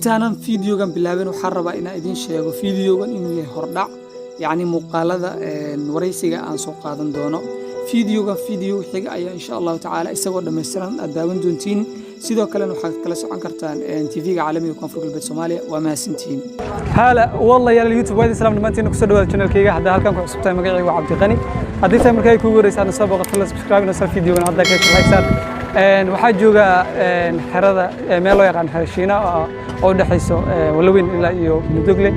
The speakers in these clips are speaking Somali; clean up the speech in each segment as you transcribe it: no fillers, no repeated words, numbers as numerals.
intaanan fiidiyogan bilaabin waxaan rabaa inaan idin sheego fiidiyogan inuu yahay hordhac yacni muuqaalada waraysiga aan soo qaadan doono fiidiyogan fiidiyo xiga ayaa insha allahu tacaala isagoo dhammaystiran aad daawan doontiin sidoo kalena waxaad kala socon kartaan TV-ga caalamiga koonfur galbeed Soomaaliya waa mahadsantihiin hala wallahi yaa YouTube wadi salaam dhamaantiin ku soo dhawaada channelkayga hadda halkan ku cusubtahay magacaygu waa Cabdi Qani haddii tay markay kugu wareysaan soo boqoto subscribe na soo fiidiyogan hadda ka like saar waxaa jooga xerada meel loo yaqaan xershiina oo dhaxayso Walaweyn ilaa iyo Mudogle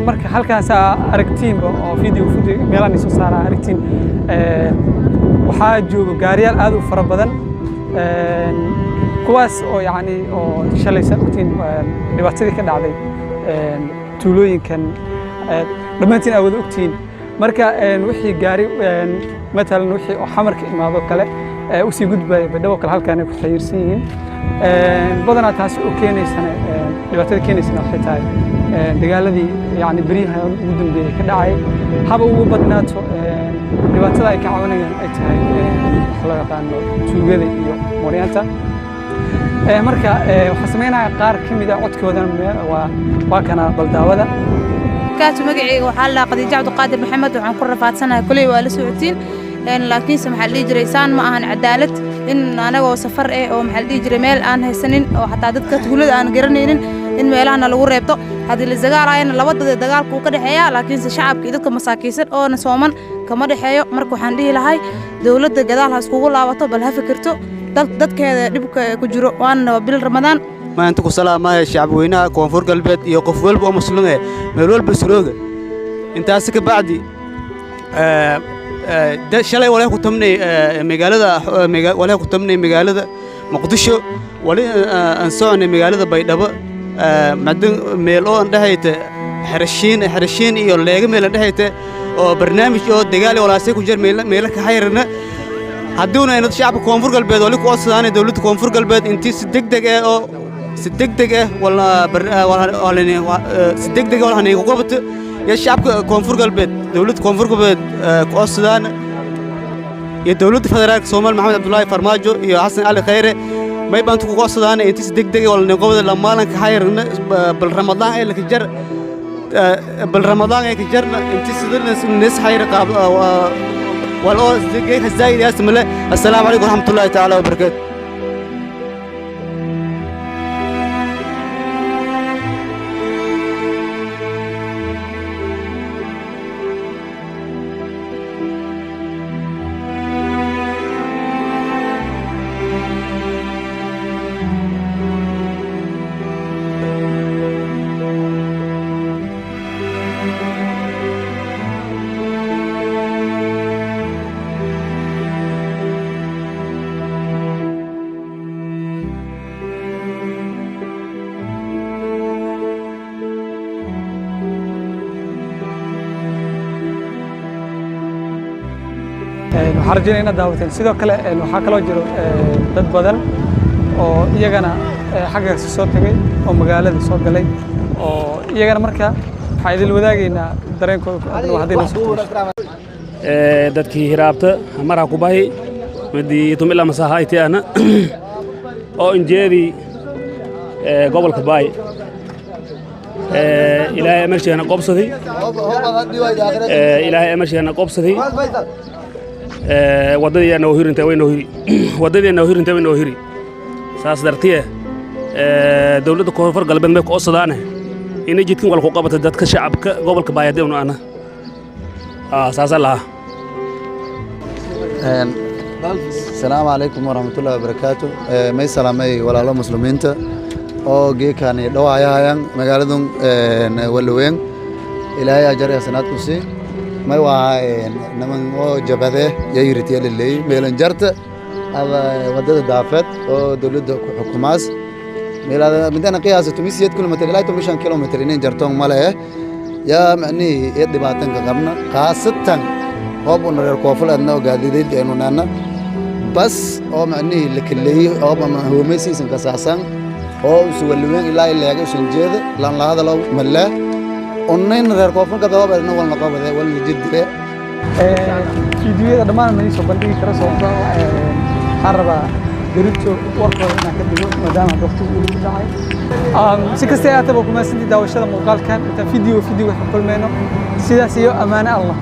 marka halkaas aragtiin oo fiidiyo meelaan soo saaraa aragtiin waxaa jooga gaariyaal aad u fara badan kuwaas oo yani oo shalaysan ogtiin dhibaatadii ka dhacday tuulooyinkan dhamaantiin aad wada ogtiin marka wixii gaari matalan wixii oo xamarka imaado kale u sii gudbay badhaw kale halkaan ku xiriirsan yihiin badanaa taas oo keenaysana dhibaatada keenaysana waxay tahay dagaaladii yani bariyaha ugu dambeeyay ka dhacay haba ugu badnaato dhibaatada ay ka caawinayaan ay tahay la yaqaano tuugada iyo mooryaanta marka waxa sameynaya qaar kamid ah codkoodana waa kana baldaawada kaas magacayga waxa la Khadiija Cabdi Qaadir Maxamed waxaan ku rafaadsanahay kulay waa la socotiin laakiin maxaa la jiray saan ma ahan cadaalad in anaga safar oo maxaa la jiray meel aan haysanin oo xataa dadka tuulada aan garanaynin in meelaha lagu reebto hadii la dagaalayna labada dagaalku ka dhaxeeya laakiin shacabka dadka masaakiisan oo sooman kama dhaxeeyo marka waxaan dhihi lahay dawladda gadaal ha iskugu laabato bal ha fikirto dadkeeda dhibka ku jiro waan bil Ramadaan ما أنت كسلام ما الشعب وينها كونفور قلبت يقف قلب ومسلمه ملول بسروقه أنت أسك بعدي ده شلي ولا كتمني مقالة ولا كتمني مقالة مقدشة ولا أنصعني مقالة بيدبا معدن ميلون دهيت حرشين يلا ميل دهيت برنامج أو دجالي ولا سيكون جر ميلك حيرنا هدونا إن الشعب كونفور قلبت ولا كوصل أنا دولة كونفور قلبت أنت صدق أو صدق ولا صدق ولا هني قربت يا شعب كونفور قلبت دولة كونفور قلبت كوصل أنا يا دولة فدرال سومال محمد عبد الله فرماجو يا حسن علي خيره ما يبان تكو قصد أنا أنت صدق ولا نقول لما لك حيرنا بالرمضان إيه لك جر بالرمضان إيه جرنا أنت صدقنا الناس حير قاب والله صدق هزاي يا سمله السلام عليكم ورحمة الله تعالى وبركاته waxaan rajaynaynaa daawateen sidoo kale waxaa kaloo jiro dad badan oo iyagana xaggaas soo tagay oo magaalada soo galay oo iyagana marka waxaan idin wadaagaynaa dareenkooda hadii la soo dadkii hiraabta mara ku bahay midii tumila masahayti ana oo injeedi gobolka baay ilaahay amarshana qobsaday wadadii noo hirinta way noo hiri saas dartiye dawladda koonfur galbeed may ku osadaane inay jidkin wal ku qabato dadka shacabka gobolka baayade uu ana saas allah السلام عليكم ورحمة الله وبركاته ما سلامي ولا الله مسلمين أو جي كان دوايا هايان مقالدون ولوين إلهي أجر سنات كسي ما هو نمن أو جبهة يجري اللي ميلان جرت هذا ودد دافت أو دولد حكوماس ميلا بدنا قياس تميسيت كل متر لا تمشان كيلومترين جرتون ماله يا معني يد باتن كقمنا خاصة هو بنر الكوفل أنه قاعدين إنه نانا بس أو معني لكلي أو ما هو ميسي سنكساسان أو سوالوين إلا يجي سنجد لان هذا لو ملا أنين غير كوفل كذا بس ولا نقابة ولا جد له فيديو هذا ما نسي سبندي كرا صوفا حربا berito warkooda inaan ka dhigo maadaama waqtigu uu ku dhacay si kasta aataba kuma santi daawashada muuqaalkan inta video wax ku kulmayno sidaas iyo amaana Allah